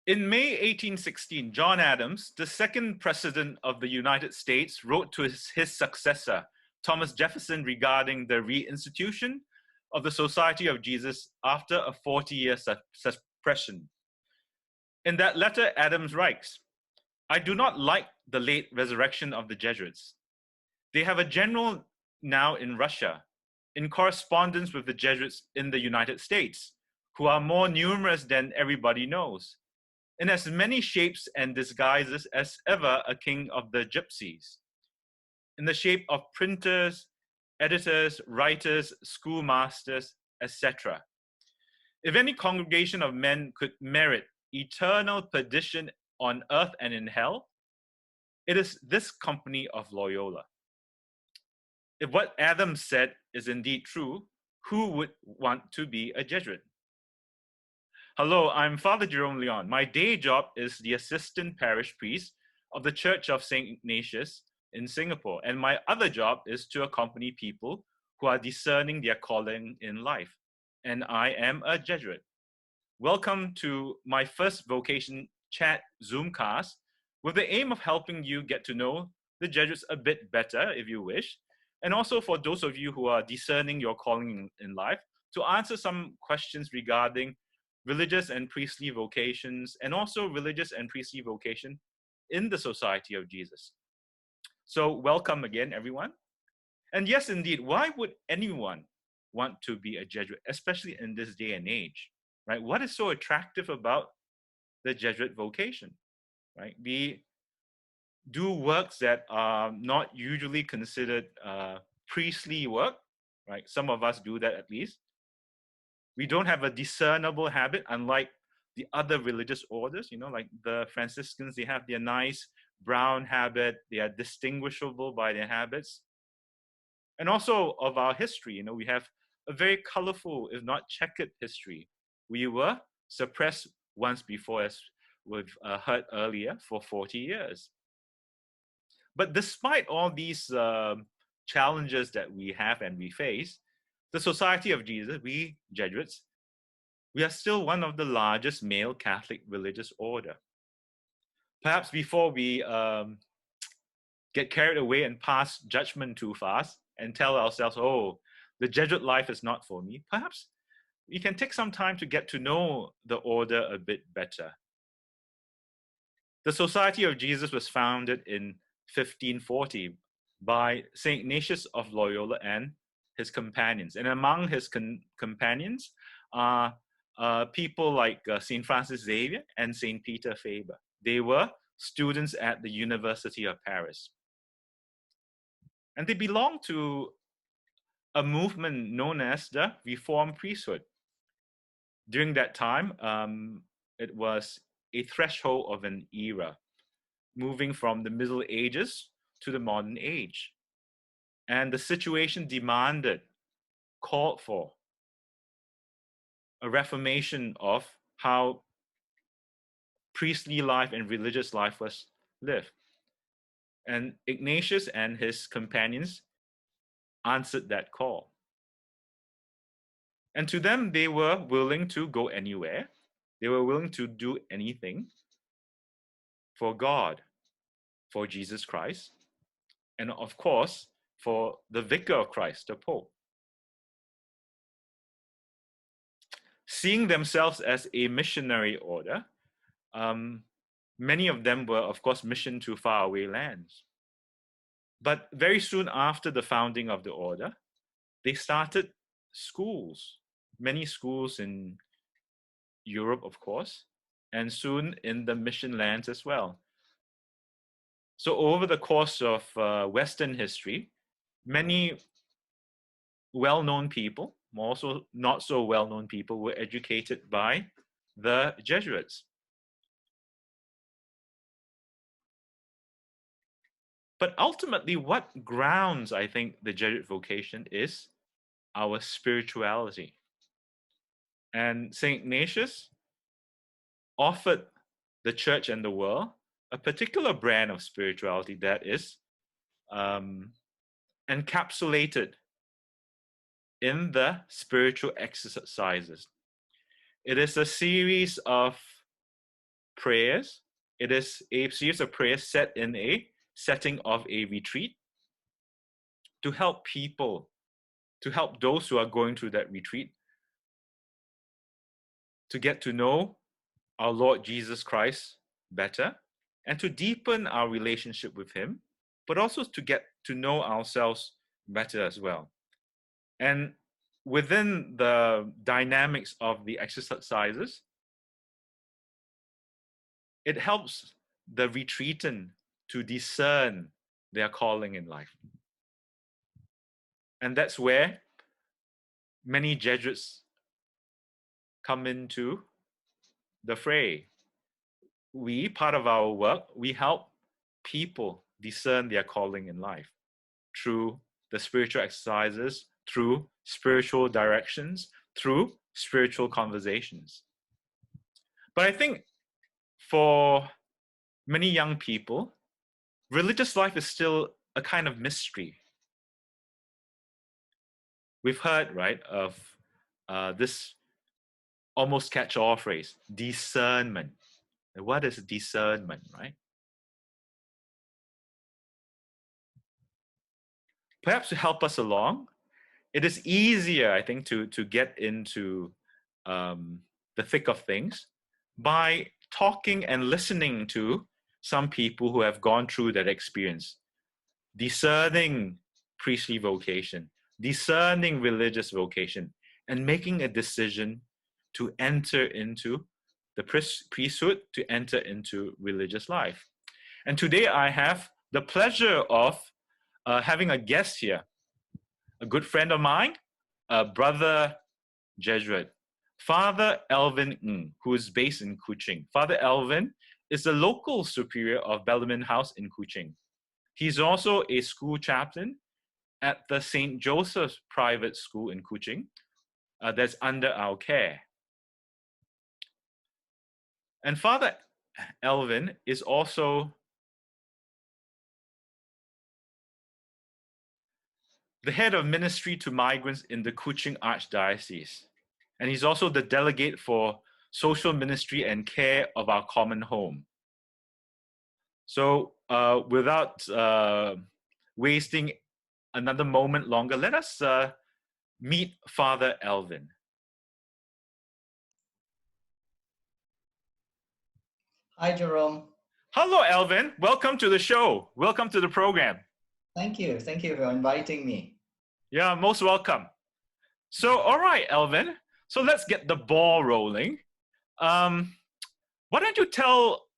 In May 1816, John Adams, the second president of the United States, wrote to his successor, Thomas Jefferson, regarding the reinstitution of the Society of Jesus after a 40-year suppression. In that letter, Adams writes, "I do not like the late resurrection of the Jesuits. They have a general now in Russia, in correspondence with the Jesuits in the United States, who are more numerous than everybody knows, in as many shapes and disguises as ever a king of the gypsies, in the shape of printers, editors, writers, schoolmasters, etc. If any congregation of men could merit eternal perdition on earth and in hell, it is this company of Loyola." If what Adams said is indeed true, who would want to be a Jesuit? Hello, I'm Father Jerome Leon. My day job is the assistant parish priest of the Church of St. Ignatius in Singapore, and my other job is to accompany people who are discerning their calling in life, and I am a Jesuit. Welcome to my first Vocation Chat Zoomcast, with the aim of helping you get to know the Jesuits a bit better, if you wish, and also for those of you who are discerning your calling in life, to answer some questions regarding religious and priestly vocations, and also religious and priestly vocation in the Society of Jesus. So welcome again, everyone. And yes, indeed, why would anyone want to be a Jesuit, especially in this day and age, right? What is so attractive about the Jesuit vocation, right? We do works that are not usually considered priestly work, right? Some of us do that at least. We don't have a discernible habit, unlike the other religious orders, like the Franciscans, they have their nice brown habit, they are distinguishable by their habits. And also of our history, we have a very colorful, if not checkered history. We were suppressed once before, as we've heard earlier, for 40 years. But despite all these challenges that we have and we face, the Society of Jesus, we Jesuits, we are still one of the largest male Catholic religious order. Perhaps before we get carried away and pass judgment too fast and tell ourselves, oh, the Jesuit life is not for me, perhaps we can take some time to get to know the order a bit better. The Society of Jesus was founded in 1540 by St. Ignatius of Loyola and his companions. And among his companions are people like St. Francis Xavier and St. Peter Faber. They were students at the University of Paris. And they belonged to a movement known as the Reformed priesthood. During that time, it was a threshold of an era, moving from the Middle Ages to the modern age. And the situation demanded, called for a reformation of how priestly life and religious life was lived. And Ignatius and his companions answered that call. And to them, they were willing to go anywhere. They were willing to do anything for God, for Jesus Christ, and of course, for the Vicar of Christ, the Pope. Seeing themselves as a missionary order, many of them were, of course, missioned to faraway lands. But very soon after the founding of the order, they started schools, many schools in Europe, of course, and soon in the mission lands as well. So over the course of Western history, many well-known people, also not so well-known people, were educated by the Jesuits. But ultimately, what grounds, I think, the Jesuit vocation is our spirituality. And St. Ignatius offered the church and the world a particular brand of spirituality that is encapsulated in the spiritual exercises. It is a series of prayers. It is a series of prayers set in a setting of a retreat to help people, to help those who are going through that retreat to get to know our Lord Jesus Christ better and to deepen our relationship with him, but also to get to know ourselves better as well. And within the dynamics of the exercises, it helps the retreatant to discern their calling in life. And that's where many Jesuits come into the fray. Part of our work, we help people discern their calling in life through the spiritual exercises, through spiritual directions, through spiritual conversations. But I think for many young people, religious life is still a kind of mystery. We've heard, right, of this almost catch-all phrase, discernment. What is discernment, right? Perhaps to help us along, it is easier, I think, to get into the thick of things by talking and listening to some people who have gone through that experience, discerning priestly vocation, discerning religious vocation, and making a decision to enter into the priesthood, to enter into religious life. And today I have the pleasure of having a guest here, a good friend of mine, a brother Jesuit, Father Alvin Ng, who is based in Kuching. Father Alvin is the local superior of Bellarmine House in Kuching. He's also a school chaplain at the St. Joseph's Private School in Kuching that's under our care. And Father Alvin is also the head of ministry to migrants in the Kuching Archdiocese. And he's also the delegate for social ministry and care of our common home. So without wasting another moment longer, let us meet Father Alvin. Hi, Jerome. Hello, Alvin. Welcome to the show. Welcome to the program. Thank you. Thank you for inviting me. Yeah, most welcome. So, all right, Alvin. So let's get the ball rolling. Why don't you tell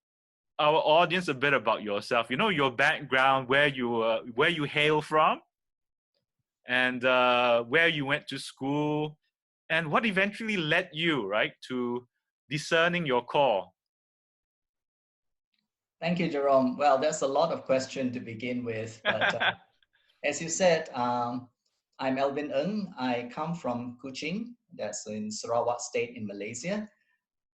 our audience a bit about yourself? You know, your background, where you hail from, and where you went to school, and what eventually led you, right, to discerning your call. Thank you, Jerome. Well, there's a lot of questions to begin with, but as you said, I'm Alvin Ng. I come from Kuching, that's in Sarawak State in Malaysia.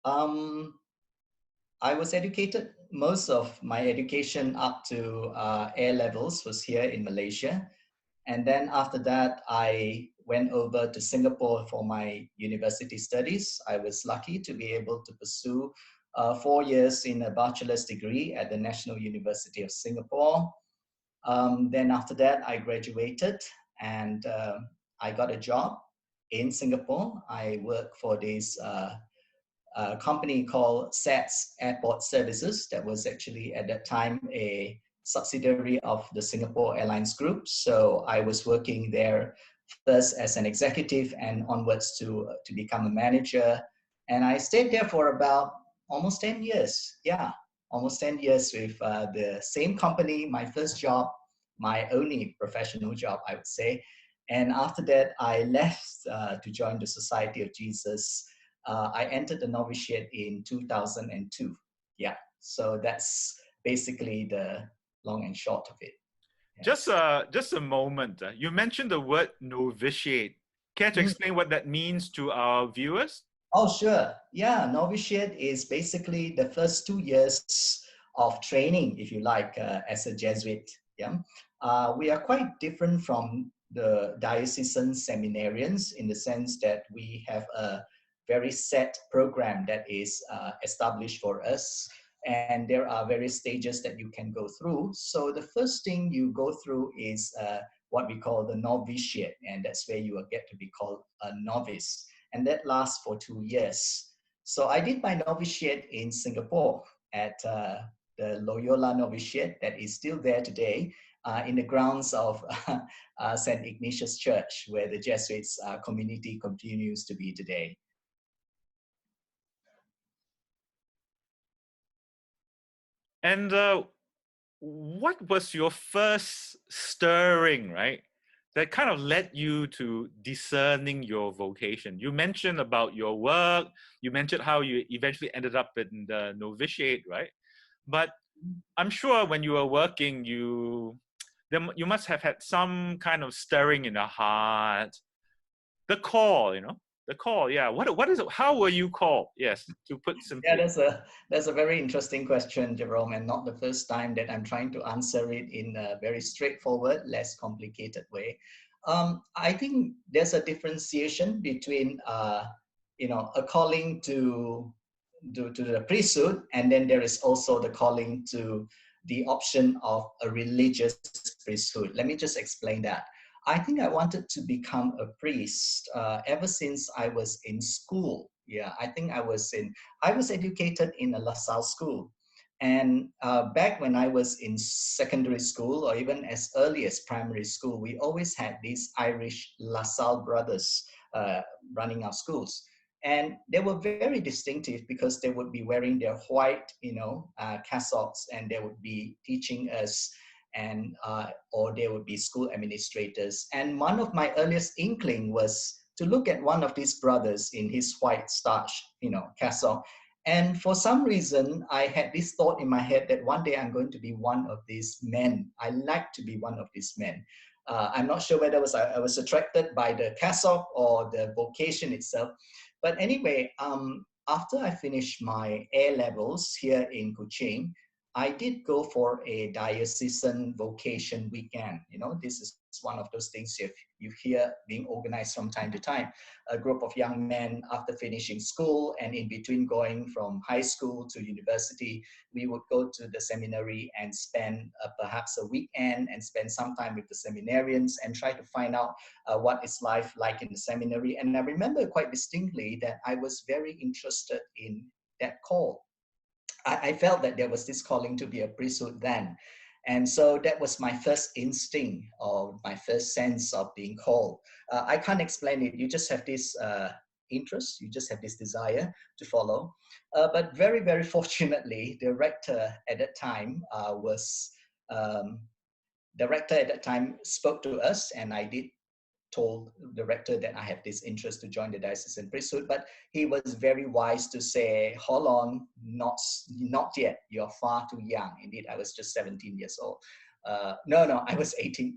I was educated, most of my education up to A levels was here in Malaysia. And then after that, I went over to Singapore for my university studies. I was lucky to be able to pursue 4 years in a bachelor's degree at the National University of Singapore. Then after that, I graduated and I got a job in Singapore. I worked for this company called SATS Airport Services that was actually at that time a subsidiary of the Singapore Airlines Group. So I was working there first as an executive and onwards to become a manager. And I stayed there for about almost 10 years. Yeah, almost 10 years with the same company, my first job, my only professional job, I would say. And after that, I left to join the Society of Jesus. I entered the novitiate in 2002. Yeah, so that's basically the long and short of it. Yes. Just a moment. You mentioned the word novitiate. Care to explain what that means to our viewers? Oh, sure. Yeah, novitiate is basically the first 2 years of training, if you like, as a Jesuit. Yeah, we are quite different from the diocesan seminarians in the sense that we have a very set program that is established for us. And there are various stages that you can go through. So the first thing you go through is what we call the novitiate, and that's where you will get to be called a novice. And that lasts for 2 years. So I did my novitiate in Singapore at the Loyola Novitiate that is still there today in the grounds of St. Ignatius Church, where the Jesuits community continues to be today. And what was your first stirring, right, that kind of led you to discerning your vocation? You mentioned about your work, you mentioned how you eventually ended up in the novitiate, right? But I'm sure when you were working, you must have had some kind of stirring in the heart, the call, the call. Yeah. What is it? How were you called? Yes, to put simply. Yeah, that's a very interesting question, Jerome, and not the first time that I'm trying to answer it in a very straightforward, less complicated way. I think there's a differentiation between, a calling to the priesthood, and then there is also the calling to the option of a religious priesthood. Let me just explain that. I think I wanted to become a priest ever since I was in school. Yeah, I was educated in a LaSalle school. And back when I was in secondary school, or even as early as primary school, we always had these Irish LaSalle brothers running our schools. And they were very distinctive because they would be wearing their white, cassocks, and they would be teaching us, and or they would be school administrators. And one of my earliest inkling was to look at one of these brothers in his white starch, cassock. And for some reason, I had this thought in my head that one day I'm going to be one of these men. I like to be one of these men. I'm not sure whether I was attracted by the cassock or the vocation itself. But anyway, after I finished my A levels here in Kuching, I did go for a diocesan vocation weekend. This is one of those things you hear being organized from time to time. A group of young men, after finishing school and in between going from high school to university, we would go to the seminary and spend perhaps a weekend and spend some time with the seminarians and try to find out what is life like in the seminary. And I remember quite distinctly that I was very interested in that call. I felt that there was this calling to be a priesthood then. And so that was my first instinct, or my first sense of being called. I can't explain it. You just have this interest, you just have this desire to follow. But very, very fortunately, the rector at that time spoke to us, and I did told the rector that I have this interest to join the diocesan priesthood, but he was very wise to say, hold on, not yet, you're far too young. Indeed, I was just 17 years old. No, I was 18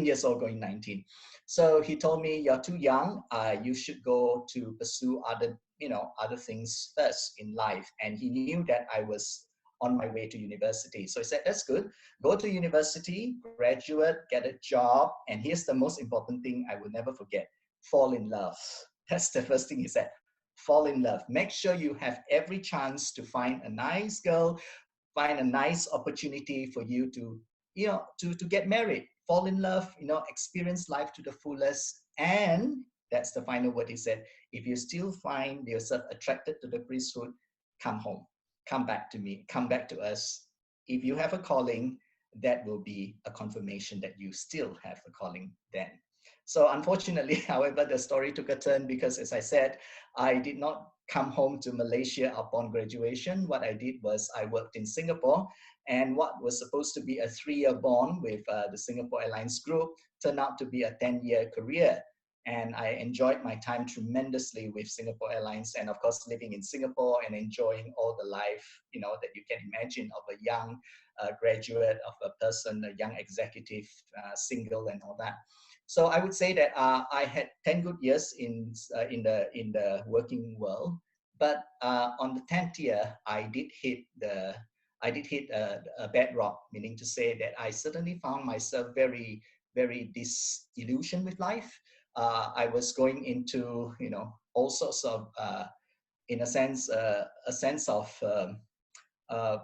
years old going 19. So he told me, you're too young, you should go to pursue other things first in life. And he knew that I was on my way to university. So he said, that's good. Go to university, graduate, get a job. And here's the most important thing I will never forget: fall in love. That's the first thing he said. Fall in love. Make sure you have every chance to find a nice girl, find a nice opportunity for you to get married, fall in love, experience life to the fullest. And that's the final word he said: if you still find yourself attracted to the priesthood, come home. Come back to me, come back to us. If you have a calling, that will be a confirmation that you still have a calling then. So unfortunately, however, the story took a turn because, as I said, I did not come home to Malaysia upon graduation. What I did was I worked in Singapore, and what was supposed to be a 3-year bond with the Singapore Airlines Group turned out to be a 10-year career. And I enjoyed my time tremendously with Singapore Airlines, and of course, living in Singapore and enjoying all the life, that you can imagine of a young graduate, of a person, a young executive, single, and all that. So I would say that I had 10 good years in the working world, but on the 10th year, I did hit a bedrock, meaning to say that I certainly found myself very, very disillusioned with life. I was going into, all sorts of, in a sense of uh,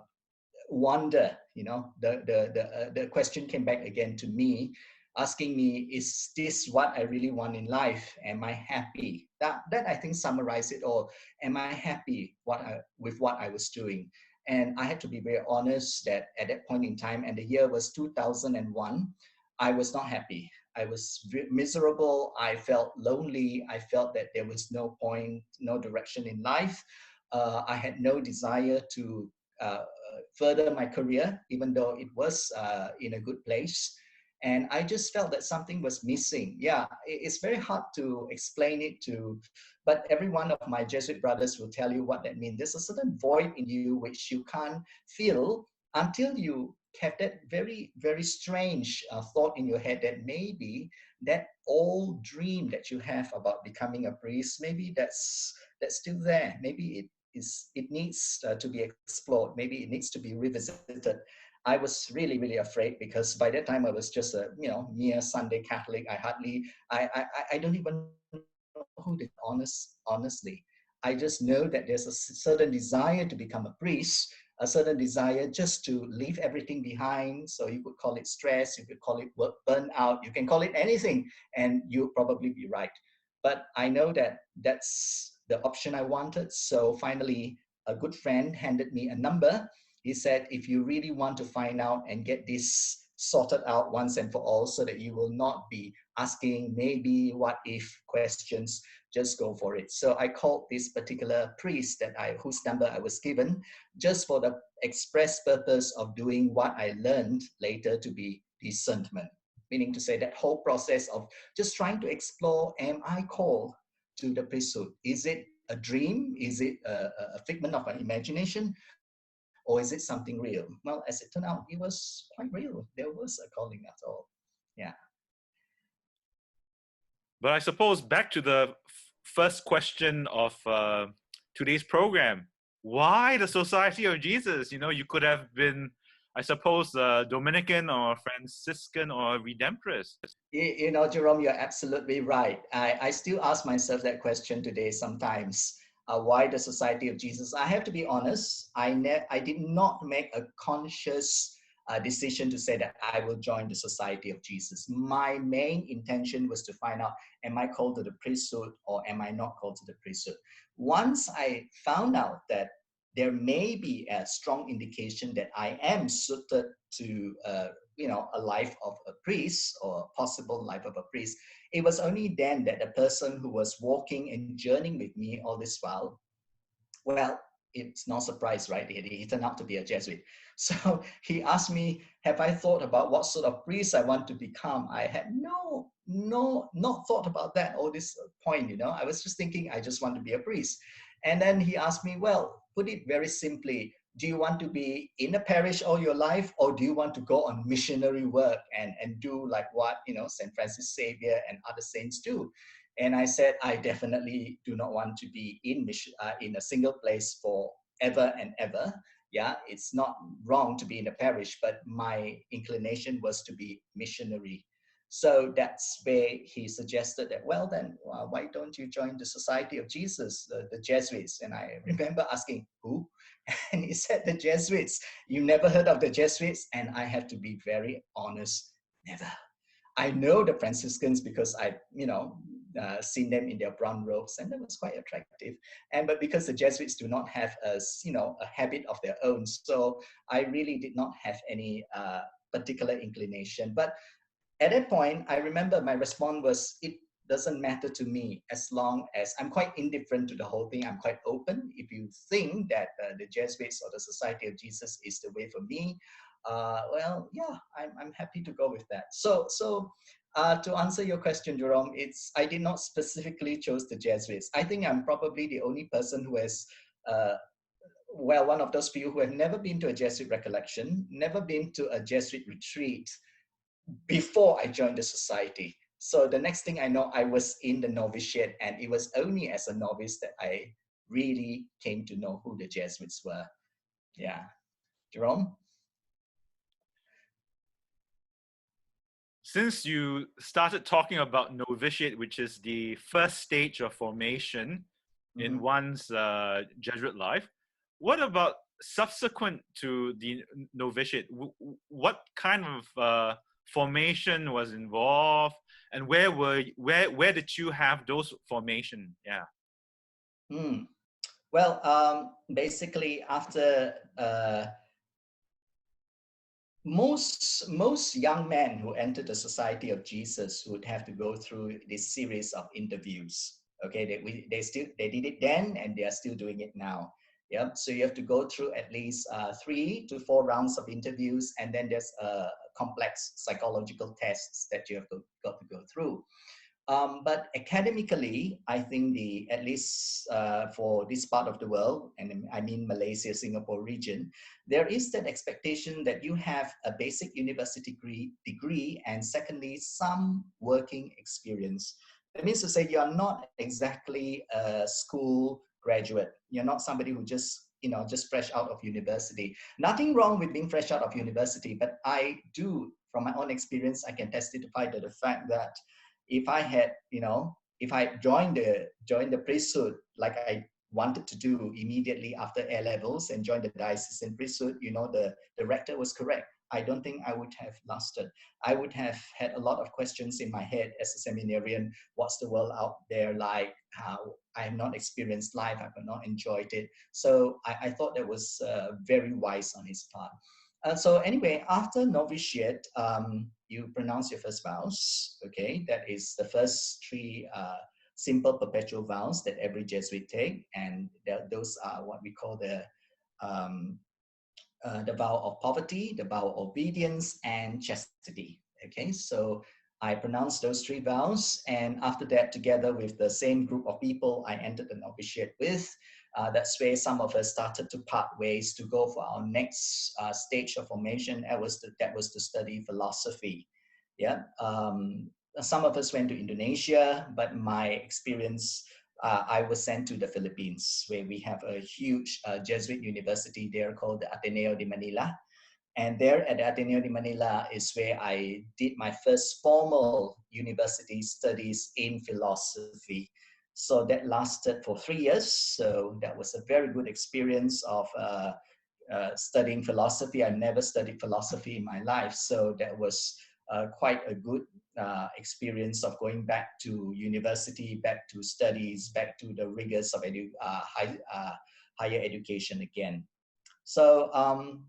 wonder. The question came back again to me, asking me, is this what I really want in life? Am I happy? That I think summarized it all. Am I happy with what I was doing? And I had to be very honest that at that point in time, and the year was 2001, I was not happy. I was miserable. I felt lonely. I felt that there was no point, no direction in life. I had no desire to further my career, even though it was in a good place. And I just felt that something was missing. Yeah, it's very hard to explain it to, but every one of my Jesuit brothers will tell you what that means. There's a certain void in you which you can't fill until you have that very, very strange thought in your head that maybe that old dream that you have about becoming a priest, maybe that's still there. Maybe it needs to be explored. Maybe it needs to be revisited. I was really, really afraid because by that time I was just a mere Sunday Catholic. I don't even know who the honestly. I just know that there's a certain desire to become a priest, a certain desire just to leave everything behind. So you could call it stress, you could call it work burnout, you can call it anything, and you'll probably be right. But I know that that's the option I wanted. So finally, a good friend handed me a number. He said, if you really want to find out and get this sorted out once and for all so that you will not be asking maybe what if questions, just go for it. So I called this particular priest whose number I was given, just for the express purpose of doing what I learned later to be discernment. Meaning to say that whole process of just trying to explore, am I called to the priesthood? Is it a dream? Is it a figment of an imagination? Or is it something real? Well, as it turned out, it was quite real. There was a calling at all. Yeah. But I suppose back to the first question of today's program, why the Society of Jesus? You could have been, I suppose, Dominican or Franciscan or Redemptorist. Jerome, you're absolutely right. I still ask myself that question today sometimes. Why the Society of Jesus? I have to be honest, I did not make a conscious decision to say that I will join the Society of Jesus. My main intention was to find out, am I called to the priesthood or am I not called to the priesthood? Once I found out that there may be a strong indication that I am suited to a life of a priest or a possible life of a priest, it was only then that the person who was walking and journeying with me all this while, well, it's no surprise, right? He turned out to be a Jesuit. So he asked me, have I thought about what sort of priest I want to become? I had not thought about that all this point, I was just thinking, I just want to be a priest. And then he asked me, well, put it very simply, do you want to be in a parish all your life, or do you want to go on missionary work and do like what St. Francis Xavier and other saints do? And I said, I definitely do not want to be in a single place for ever and ever. Yeah, it's not wrong to be in a parish, but my inclination was to be missionary. So that's where he suggested that, well, then why don't you join the Society of Jesus, the Jesuits? And I remember asking, who? And he said, the Jesuits. You never heard of the Jesuits? And I have to be very honest, never. I know the Franciscans because I, seen them in their brown robes, and that was quite attractive. But because the Jesuits do not have a habit of their own, so I really did not have any particular inclination. But at that point, I remember my response was, it doesn't matter to me as long as I'm quite indifferent to the whole thing. I'm quite open. If you think that the Jesuits or the Society of Jesus is the way for me, well, yeah, I'm happy to go with that. So to answer your question, Jerome, I did not specifically choose the Jesuits. I think I'm probably the only person who has, one of those few who have never been to a Jesuit recollection, never been to a Jesuit retreat before I joined the society. So the next thing I know, I was in the novitiate, and it was only as a novice that I really came to know who the Jesuits were. Yeah. Jerome? since you started talking about novitiate, which is the first stage of formation in one's Jesuit life, what about subsequent to the novitiate? What kind of formation was involved, and where did you have those formation? Yeah. Well, basically, after most young men who enter the Society of Jesus would have to go through this series of interviews. Okay, they did it then, and they are still doing it now. Yeah, so you have to go through at least 3 to 4 rounds of interviews, and then there's complex psychological tests that you have got to go through. But academically, I think at least for this part of the world, and I mean Malaysia, Singapore region, there is that expectation that you have a basic university degree and secondly, some working experience. That means to say you're not exactly a school graduate. You're not somebody who just fresh out of university. Nothing wrong with being fresh out of university, but I do, from my own experience, I can testify to the fact that if I had, if I joined the priesthood like I wanted to do immediately after A levels and joined the diocesan priesthood, the rector was correct. I don't think I would have lasted. I would have had a lot of questions in my head as a seminarian. What's the world out there like? How I have not experienced life. I have not enjoyed it. So I thought that was very wise on his part. So anyway, after novitiate, you pronounce your first vows, okay? That is the first 3 simple perpetual vows that every Jesuit take, and those are what we call the vow of poverty, the vow of obedience, and chastity, okay? So I pronounced those 3 vows, and after that, together with the same group of people I entered the novitiate with, that's where some of us started to part ways to go for our next stage of formation. That was to study philosophy. Yeah, some of us went to Indonesia, but my experience, I was sent to the Philippines, where we have a huge Jesuit university there called the Ateneo de Manila. And there at the Ateneo de Manila is where I did my first formal university studies in philosophy. So that lasted for 3 years. So that was a very good experience of studying philosophy. I never studied philosophy in my life. So that was quite a good experience of going back to university, back to studies, back to the rigors of higher education again. So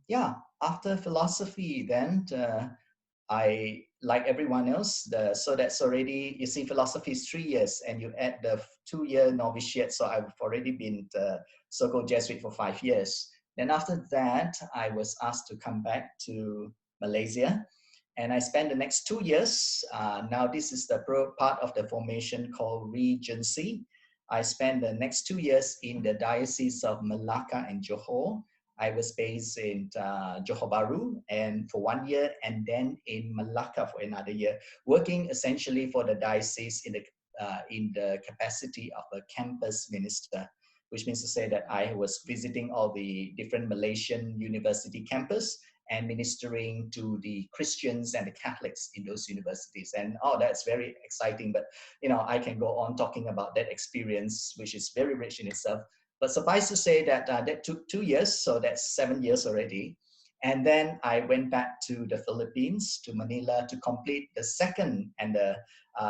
yeah, after philosophy, then I, like everyone else, so that's already, you see, philosophy is 3 years, and you add the 2-year novitiate. So I've already been so-called Jesuit for 5 years. Then after that, I was asked to come back to Malaysia, and I spent the next 2 years. Now this is the part of the formation called Regency. I spent the next 2 years in the Diocese of Malacca and Johor. I was based in Johor Bahru and for 1 year, and then in Malacca for another year, working essentially for the diocese in the capacity of a campus minister, which means to say that I was visiting all the different Malaysian university campus and ministering to the Christians and the Catholics in those universities. And that's very exciting. But I can go on talking about that experience, which is very rich in itself. But suffice to say that that took 2 years, so that's 7 years already. And then I went back to the Philippines, to Manila, to complete the second and the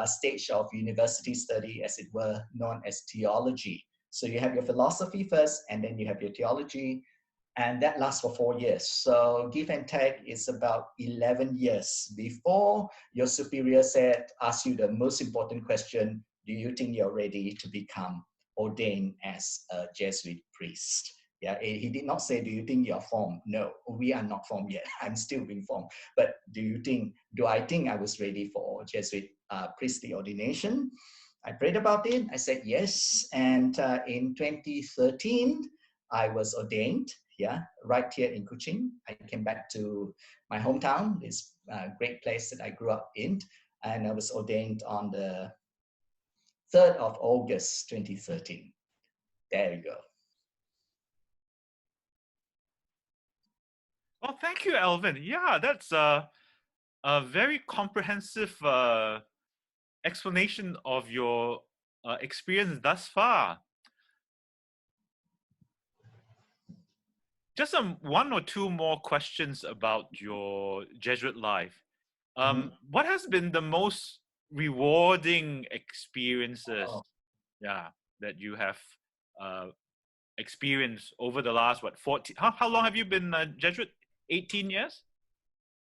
stage of university study, as it were, known as theology. So you have your philosophy first, and then you have your theology, and that lasts for 4 years. So give and take is about 11 years before your superior asks you the most important question: do you think you're ready to become ordained as a Jesuit priest? Yeah, he did not say, do you think you're formed? No, we are not formed yet. I'm still being formed. But do I think I was ready for Jesuit priestly ordination? I prayed about it. I said yes. And in 2013, I was ordained, right here in Kuching. I came back to my hometown, this great place that I grew up in. And I was ordained on the 3rd of August, 2013. There you go. Well, thank you, Alvin. Yeah, a very comprehensive explanation of your experience thus far. Just one or two more questions about your Jesuit life. Mhm. What has been the most rewarding experiences, Oh, yeah, that you have uh, experienced over the last, what, 14? How long have you been a Jesuit? 18 years?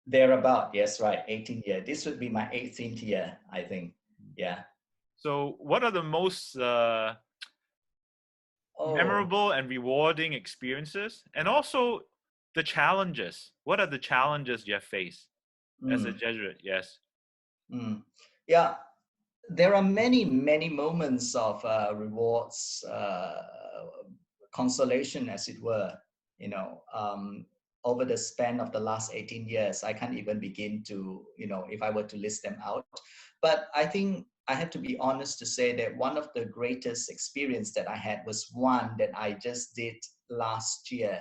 thereabout, yes, right, 18 year. This would be my 18th year, I think. Yeah. So, what are the most Oh, memorable and rewarding experiences? And also the challenges. What are the challenges you have faced as a mm, Jesuit? Yes. mm. Yeah, there are many, many moments of rewards, consolation, as it were, you know, over the span of the last 18 years. I can't even begin to, if I were to list them out. But I think I have to be honest to say that one of the greatest experience that I had was one that I just did last year.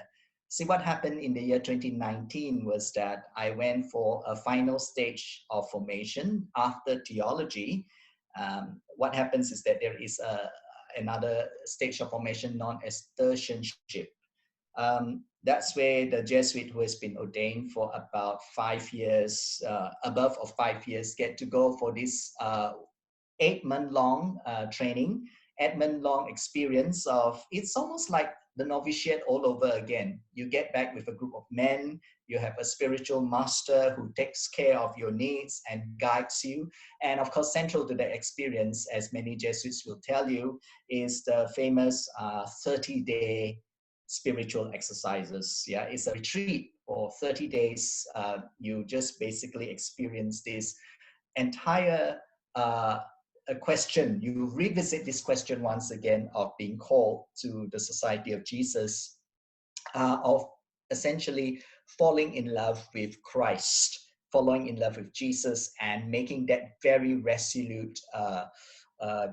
See, what happened in the year 2019 was that I went for a final stage of formation after theology. What happens is that there is another stage of formation known as tertianship. That's where the Jesuit who has been ordained for about 5 years, above of 5 years, get to go for this 8 month long training, 8 month long experience of, it's almost like the novitiate all over again. You get back with a group of men, you have a spiritual master who takes care of your needs and guides you. And of course, central to the experience, as many Jesuits will tell you, is the famous 30-day spiritual exercises. Yeah, it's a retreat for 30 days. You just basically experience this entire a question. You revisit this question once again of being called to the Society of Jesus, of essentially falling in love with Christ, falling in love with Jesus, and making that very resolute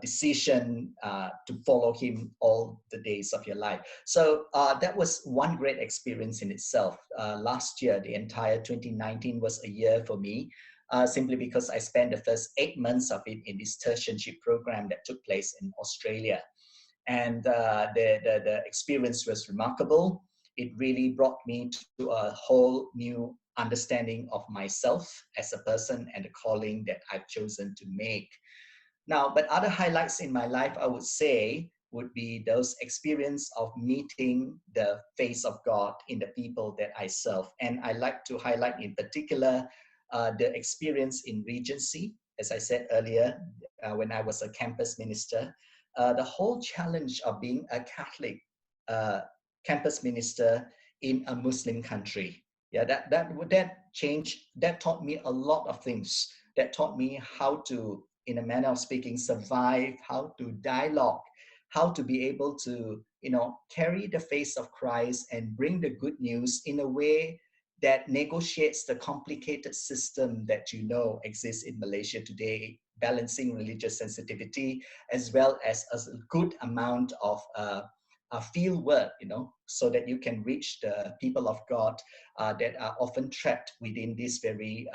decision to follow him all the days of your life. So that was one great experience in itself. Last year, the entire 2019 was a year for me, simply because I spent the first 8 months of it in this tertianship program that took place in Australia. And the experience was remarkable. It really brought me to a whole new understanding of myself as a person and the calling that I've chosen to make. Now, but other highlights in my life, I would say, would be those experience of meeting the face of God in the people that I serve. And I like to highlight in particular the experience in Regency. As I said earlier, when I was a campus minister, the whole challenge of being a Catholic uh, campus minister in a Muslim country. Yeah, that changed, that taught me a lot of things. That taught me how to, in a manner of speaking, survive, how to dialogue, how to be able to, carry the face of Christ and bring the good news in a way that negotiates the complicated system that exists in Malaysia today, balancing religious sensitivity as well as a good amount of field work, so that you can reach the people of God that are often trapped within these very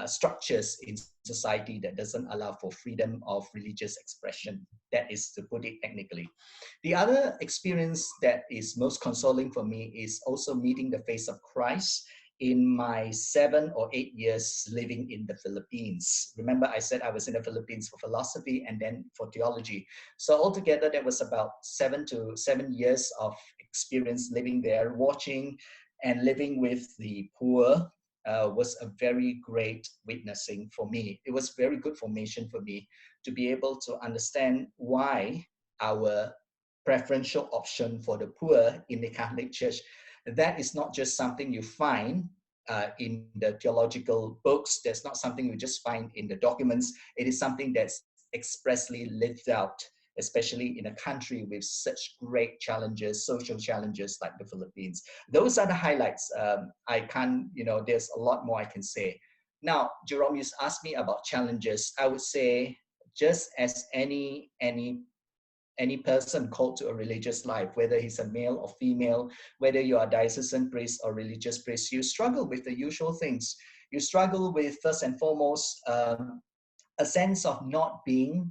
structures in society that doesn't allow for freedom of religious expression. That is to put it technically. The other experience that is most consoling for me is also meeting the face of Christ in my 7 or 8 years living in the Philippines. Remember, I said I was in the Philippines for philosophy and then for theology. So altogether, there was about 7 years of experience living there, watching and living with the poor. Was a very great witnessing for me. It was very good formation for me to be able to understand why our preferential option for the poor in the Catholic Church, that is not just something you find in the theological books. That's not something you just find in the documents. It is something that's expressly lived out, especially in a country with such great challenges, social challenges like the Philippines. Those are the highlights. I can't, there's a lot more I can say. Now, Jerome, you asked me about challenges. I would say just as any person called to a religious life, whether he's a male or female, whether you are a diocesan priest or religious priest, you struggle with the usual things. You struggle with, first and foremost, a sense of not being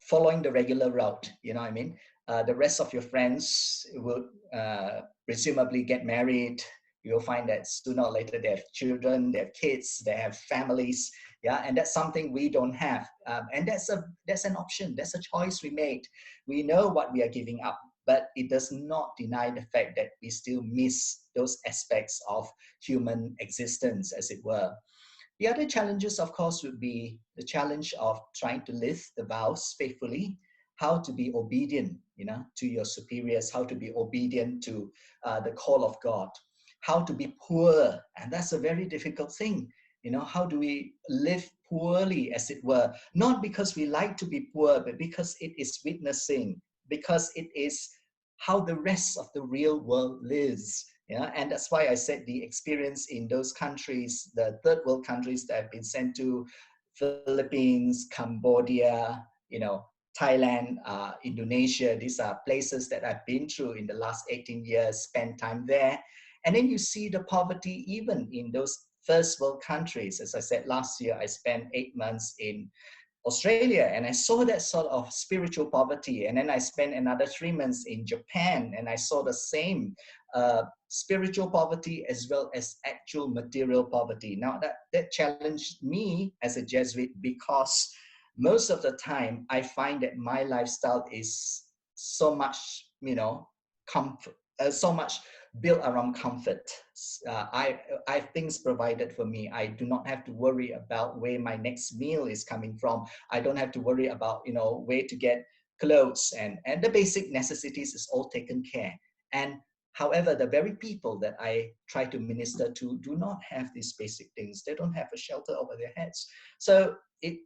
following the regular route. You know what I mean? The rest of your friends will presumably get married. You'll find that sooner or later they have children, they have kids, they have families. Yeah, and that's something we don't have. And that's an option. That's a choice we made. We know what we are giving up, but it does not deny the fact that we still miss those aspects of human existence, as it were. The other challenges, of course, would be the challenge of trying to live the vows faithfully, how to be obedient, to your superiors, how to be obedient to the call of God, how to be poor, and that's a very difficult thing. How do we live poorly, as it were? Not because we like to be poor, but because it is witnessing, because it is how the rest of the real world lives. Yeah, and that's why I said the experience in those countries, the third world countries that I've been sent to, Philippines, Cambodia, Thailand, Indonesia, these are places that I've been through in the last 18 years, spent time there. And then you see the poverty even in those first world countries. As I said, last year, I spent 8 months in Australia, and I saw that sort of spiritual poverty. And then I spent another 3 months in Japan, and I saw the same spiritual poverty as well as actual material poverty. Now that challenged me as a Jesuit, because most of the time I find that my lifestyle is so much, comfort, so much built around comfort. I have things provided for me. I do not have to worry about where my next meal is coming from. I don't have to worry about, where to get clothes, and the basic necessities is all taken care. And however, the very people that I try to minister to do not have these basic things. They don't have a shelter over their heads. So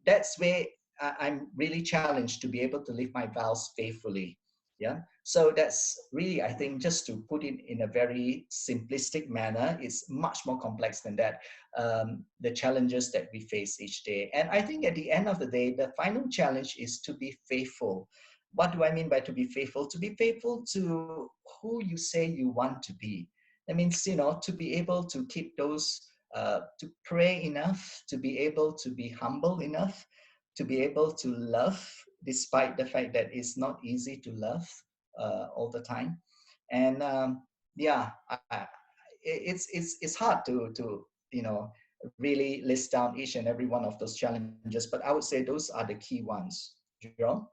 that's where I'm really challenged to be able to live my vows faithfully. Yeah. So that's really, I think, just to put it in a very simplistic manner, it's much more complex than that. The challenges that we face each day. And I think at the end of the day, the final challenge is to be faithful. What do I mean by to be faithful? To be faithful to who you say you want to be. That means, to be able to keep those, to pray enough, to be able to be humble enough, to be able to love, despite the fact that it's not easy to love all the time. And it's hard to really list down each and every one of those challenges, but I would say those are the key ones. Jerome?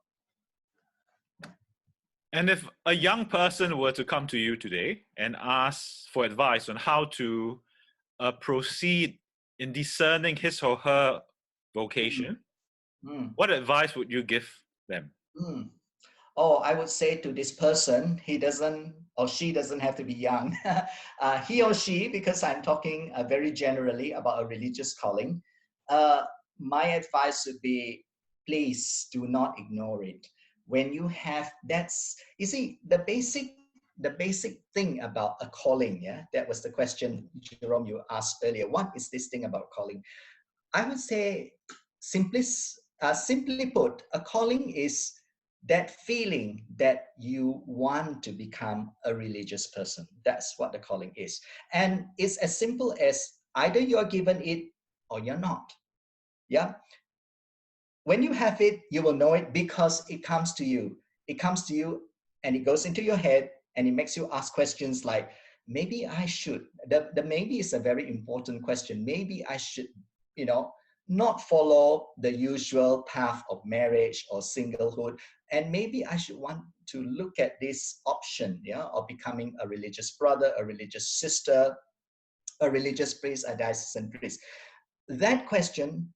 And if a young person were to come to you today and ask for advice on how to proceed in discerning his or her vocation, what advice would you give them? Oh, I would say to this person, he doesn't or she doesn't have to be young. He or she, because I'm talking very generally about a religious calling, my advice would be, please do not ignore it. When you have, you see, the basic thing about a calling, yeah, that was the question, Jerome, you asked earlier. What is this thing about calling? I would say, simply put, a calling is that feeling that you want to become a religious person. That's what the calling is. And it's as simple as either you're given it or you're not. Yeah. When you have it, you will know it because it comes to you. It comes to you and it goes into your head and it makes you ask questions like, maybe I should. The maybe is a very important question. Maybe I should, not follow the usual path of marriage or singlehood. And maybe I should want to look at this option, of becoming a religious brother, a religious sister, a religious priest, a diocesan priest. That question,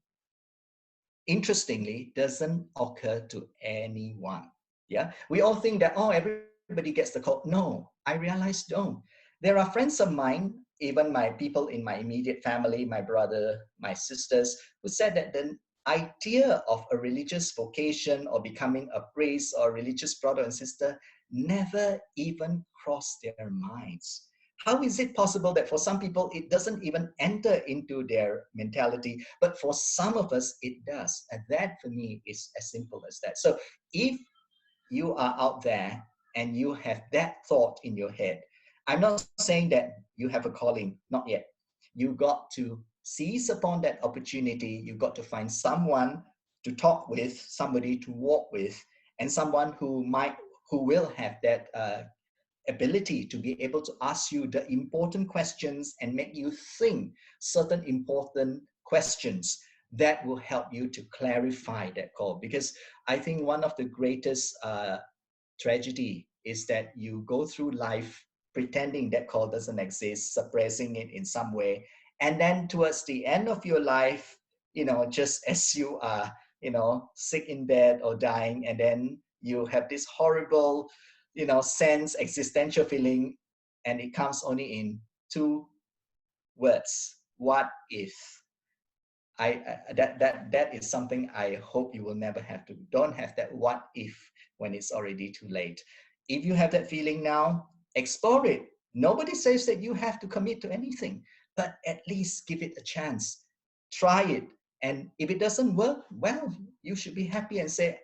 interestingly, doesn't occur to anyone. Yeah, we all think that, everybody gets the call. No, I realized no. There are friends of mine, even my people in my immediate family, my brother, my sisters, who said that the idea of a religious vocation or becoming a priest or a religious brother and sister never even crossed their minds. How is it possible that for some people it doesn't even enter into their mentality, but for some of us it does? And that for me is as simple as that. So if you are out there and you have that thought in your head, I'm not saying that you have a calling, not yet. you got to seize upon that opportunity. You got to find someone to talk with, somebody to walk with, and someone who will have that ability to be able to ask you the important questions and make you think certain important questions that will help you to clarify that call. Because I think one of the greatest tragedy is that you go through life pretending that call doesn't exist, suppressing it in some way, and then towards the end of your life, just as you are, sick in bed or dying, and then you have this horrible, sense, existential feeling, and it comes only in two words: what if? That is something I hope you will never have to. Don't have that what if when it's already too late. If you have that feeling now, explore it. Nobody says that you have to commit to anything, but at least give it a chance. Try it. And if it doesn't work, well, you should be happy and say,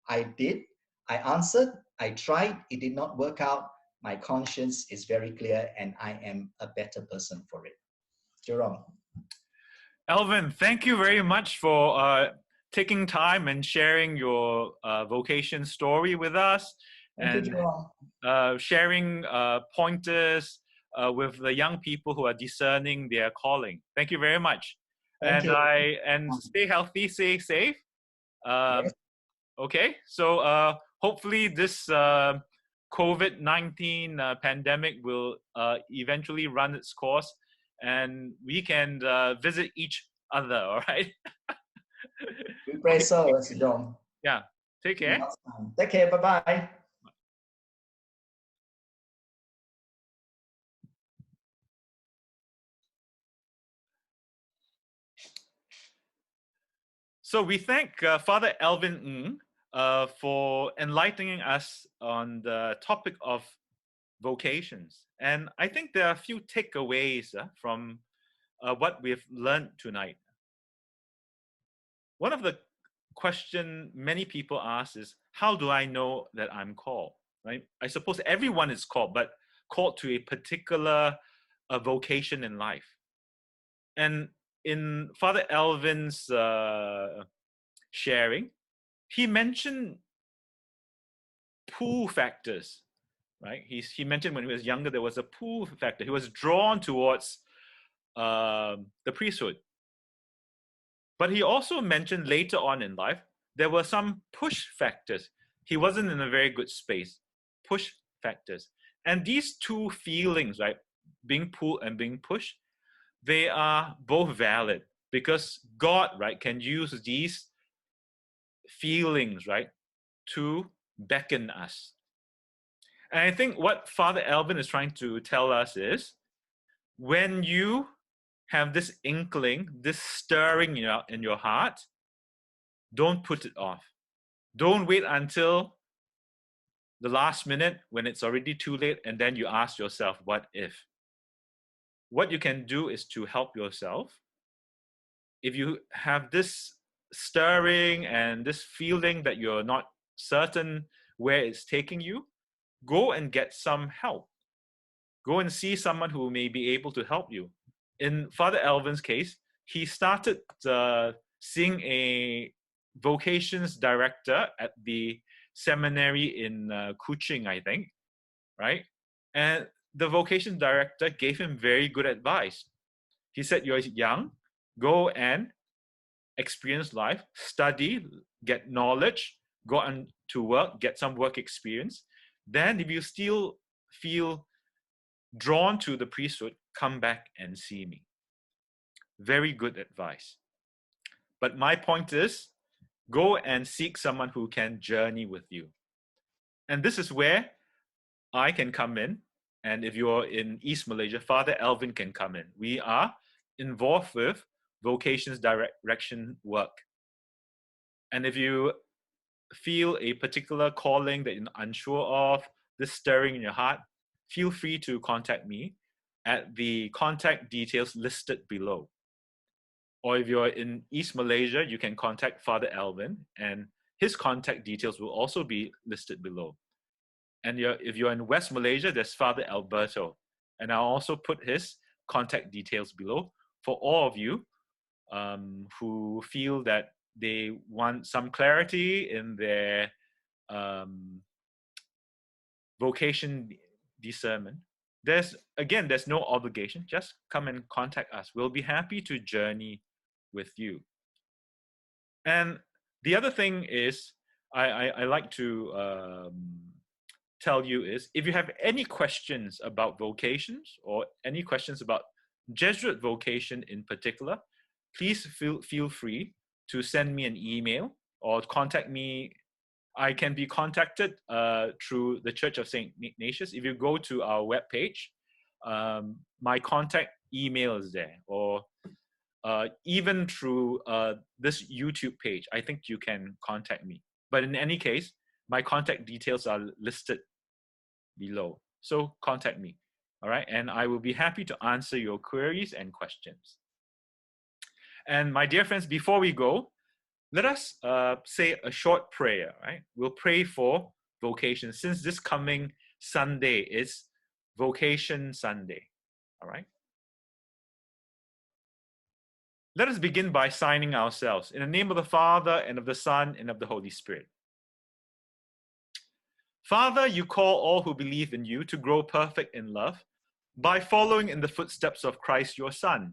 I did, I answered, I tried, it did not work out. My conscience is very clear and I am a better person for it. Jerome. Alvin, thank you very much for taking time and sharing your vocation story with us, Thank you, Jerome. sharing pointers with the young people who are discerning their calling. Thank you very much. Thank you. And stay healthy, stay safe. Yes. Okay, so hopefully this COVID-19 pandemic will eventually run its course, and we can visit each other, all right? We pray so, Jerome. Yeah, take care. Take care, bye-bye. So we thank Father Alvin for enlightening us on the topic of vocations. And I think there are a few takeaways from what we've learned tonight. One of the question many people ask is, how do I know that I'm called? Right? I suppose everyone is called, but called to a particular vocation in life. And in Father Alvin's sharing, he mentioned pull factors, right? He mentioned when he was younger, there was a pull factor. He was drawn towards the priesthood. But he also mentioned later on in life, there were some push factors. He wasn't in a very good space. Push factors. And these two feelings, right, being pulled and being pushed, they are both valid because God, right, can use these feelings, right, to beckon us. And I think what Father Alvin is trying to tell us is, when you have this inkling, this stirring in your heart, don't put it off. Don't wait until the last minute when it's already too late and then you ask yourself, what if? What you can do is to help yourself. If you have this stirring and this feeling that you're not certain where it's taking you, go and get some help. Go and see someone who may be able to help you. In Father Alvin's case, he started seeing a vocations director at the seminary in Kuching, I think, right? And the vocations director gave him very good advice. He said, you're young, go and experience life, study, get knowledge, go on to work, get some work experience. Then if you still feel drawn to the priesthood, come back and see me. Very good advice. But my point is, go and seek someone who can journey with you. And this is where I can come in. And if you're in East Malaysia, Father Alvin can come in. We are involved with vocations direction work. And if you feel a particular calling that you're unsure of, this stirring in your heart, feel free to contact me at the contact details listed below. Or if you're in East Malaysia, you can contact Father Alvin, and his contact details will also be listed below. And if you're in West Malaysia, there's Father Alberto, and I'll also put his contact details below for all of you who feel that they want some clarity in their vocation discernment. There's no obligation. Just come and contact us. We'll be happy to journey with you. And the other thing is, I like to tell you is, if you have any questions about vocations or any questions about Jesuit vocation in particular, please feel free to send me an email or contact me. I can be contacted through the Church of St. Ignatius. If you go to our webpage, my contact email is there, or even through this YouTube page, I think you can contact me. But in any case, my contact details are listed below. So contact me, all right? And I will be happy to answer your queries and questions. And my dear friends, before we go, let us say a short prayer, right? We'll pray for vocation, since this coming Sunday is Vocation Sunday, all right? Let us begin by signing ourselves. In the name of the Father, and of the Son, and of the Holy Spirit. Father, you call all who believe in you to grow perfect in love by following in the footsteps of Christ, your Son.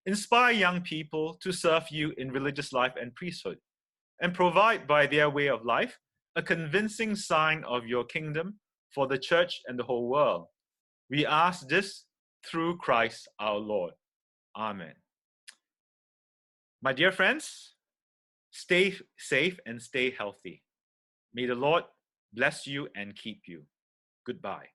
Inspire young people to serve you in religious life and priesthood, and provide by their way of life a convincing sign of your kingdom for the church and the whole world. We ask this through Christ our Lord. Amen. My dear friends, stay safe and stay healthy. May the Lord bless you and keep you. Goodbye.